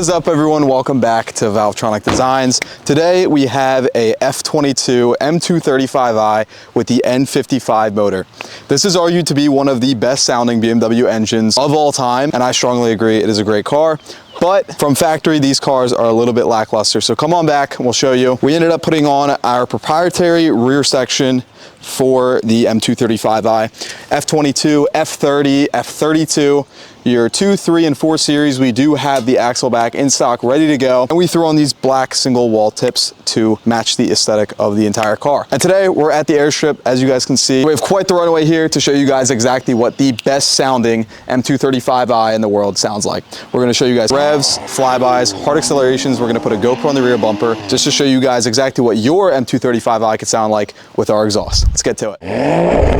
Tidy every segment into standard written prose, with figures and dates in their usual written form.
What is up, everyone? Welcome back to Valvetronic Designs. Today we have a F22 M235i with the N55 motor. This is argued to be one of the best sounding BMW engines of all time, and I strongly agree it is a great car. But from factory, these cars are a little bit lackluster. So come on back and we'll show you. We ended up putting on our proprietary rear section for the M235i. F22, F30, F32, your 2, 3, and 4 series, we do have the Axleback in stock ready to go. And we threw on these black single wall tips to match the aesthetic of the entire car. And today we're at the airstrip, as you guys can see. We have quite the runway here to show you guys exactly what the best sounding M235i in the world sounds like. We're gonna show you guys revs, flybys, hard accelerations. We're gonna put a GoPro on the rear bumper just to show you guys exactly what your M235i could sound like with our exhaust. Let's get to it.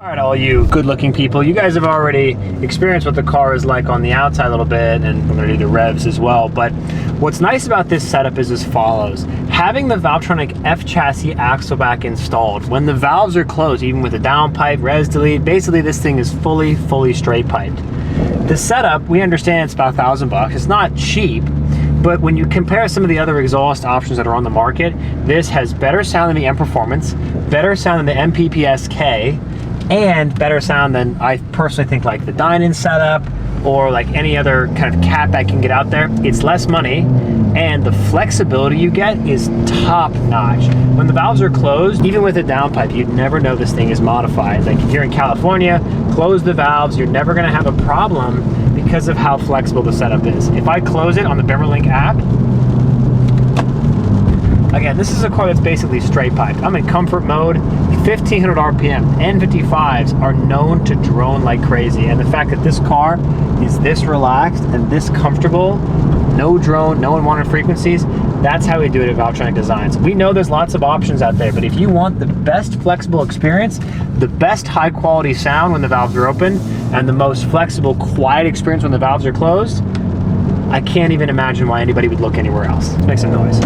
All right, all you good-looking people, you guys have already experienced what the car is like on the outside a little bit, and we're gonna do the revs as well. But what's nice about this setup is as follows. Having the Valvetronic F chassis Axleback installed, when the valves are closed, even with a downpipe, res delete, basically this thing is fully straight piped. The setup, we understand it's about $1,000. It's not cheap, but when you compare some of the other exhaust options that are on the market, this has better sound than the M Performance, better sound than the MPPSK, and better sound than I personally think like the dine-in setup or like any other kind of cat I can get out there. It's less money, and the flexibility you get is top notch. When the valves are closed, even with a downpipe, you'd never know this thing is modified. Like if you're in California, close the valves, you're never gonna have a problem because of how flexible the setup is. If I close it on the Bemerlink app, again, this is a car that's basically straight piped. I'm in comfort mode, 1500 RPM. N55s are known to drone like crazy, and the fact that this car is this relaxed and this comfortable, no drone, no unwanted frequencies, that's how we do it at Valvetronic Designs. We know there's lots of options out there, but if you want the best flexible experience, the best high quality sound when the valves are open, and the most flexible, quiet experience when the valves are closed, I can't even imagine why anybody would look anywhere else. Let's make some noise.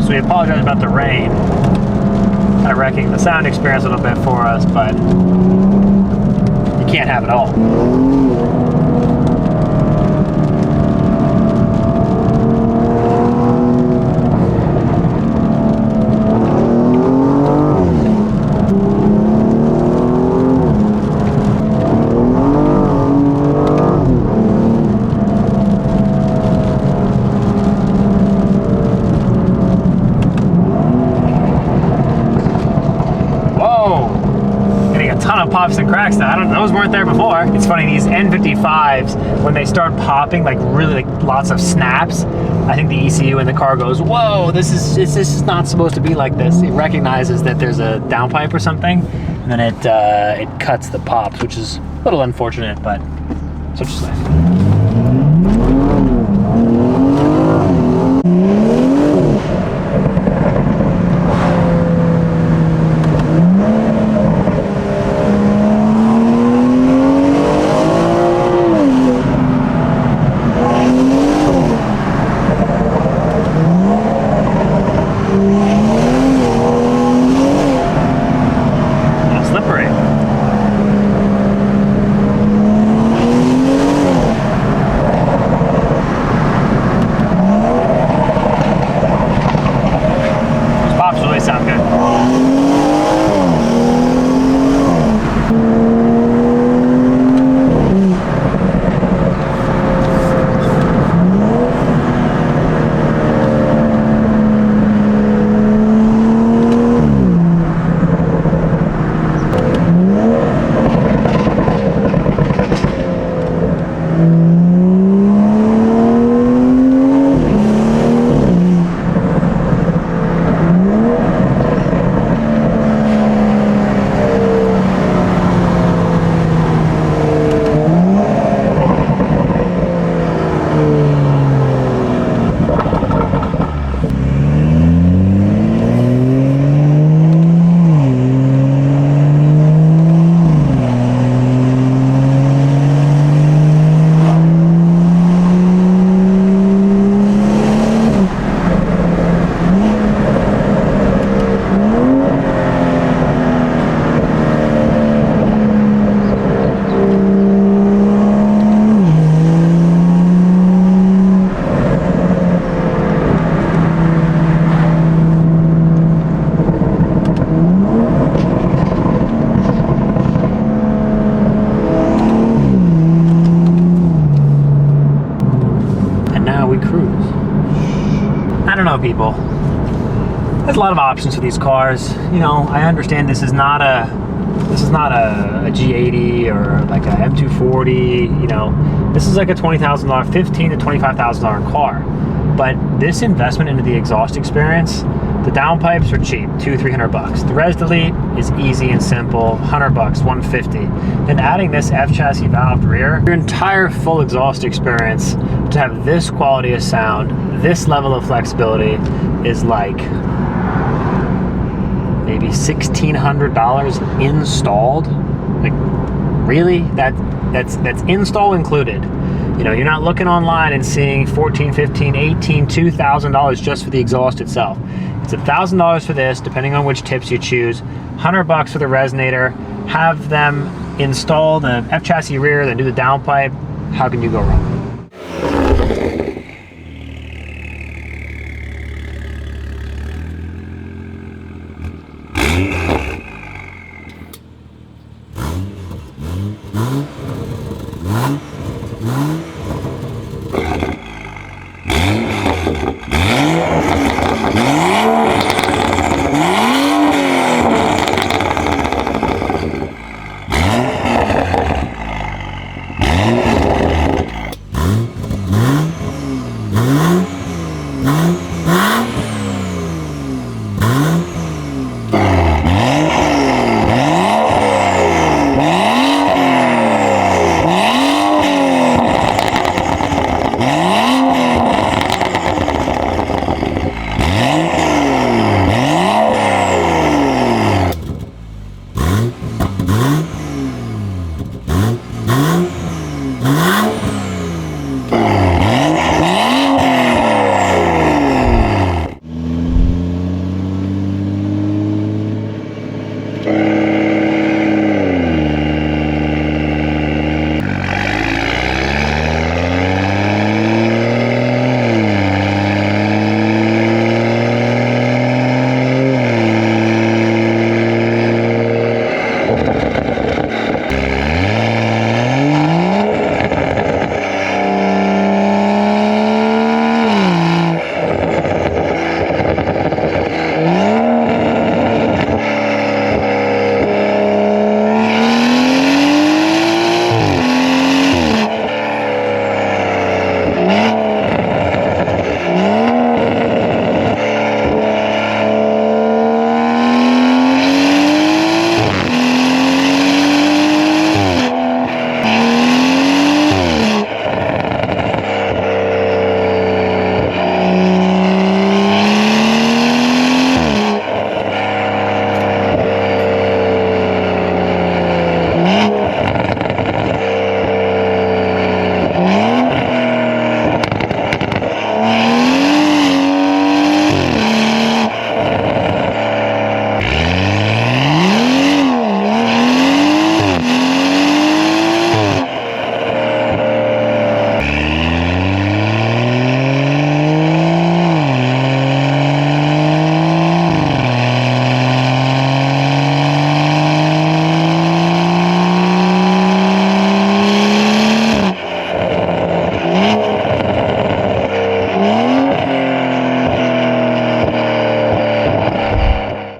We apologize about the rain, kind of wrecking the sound experience a little bit for us, but you can't have it all. Pops and cracks now. Those weren't there before. It's funny, these N55s, when they start popping, like really like lots of snaps, I think the ECU in the car goes, whoa, this is not supposed to be like this. It recognizes that there's a downpipe or something, and then it cuts the pops, which is a little unfortunate, but such is life. know, people, there's a lot of options for these cars. You know, I understand this is not a G80 or like a M240. You know, This is like a $20,000, $15,000 to $25,000 car. But this investment into the exhaust experience, the downpipes are cheap, $200-300. The Res Delete is easy and simple, $100, $150. And adding this F chassis valved rear, your entire full exhaust experience to have this quality of sound, this level of flexibility is like maybe $1,600 installed. Like, really? That's install included. You know, you're not looking online and seeing $1,400, $1,500, $1,800, $2,000 just for the exhaust itself. It's $1,000 for this, depending on which tips you choose. $100 for the resonator. Have them install the F chassis rear, then do the downpipe. How can you go wrong?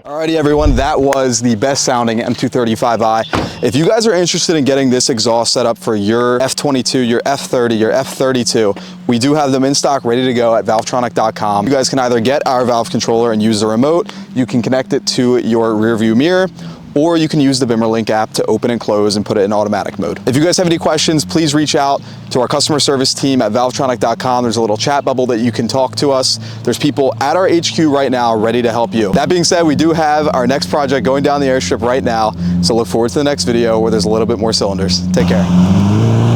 Alrighty everyone, that was the best sounding M235i. If you guys are interested in getting this exhaust set up for your F22, your F30, your F32, we do have them in stock ready to go at Valvetronic.com. You guys can either get our valve controller and use the remote, you can connect it to your rear view mirror, or you can use the Bimmerlink app to open and close and put it in automatic mode. If you guys have any questions, please reach out to our customer service team at Valvetronic.com. There's a little chat bubble that you can talk to us. There's people at our HQ right now ready to help you. That being said, we do have our next project going down the airstrip right now, so look forward to the next video where there's a little bit more cylinders. Take care.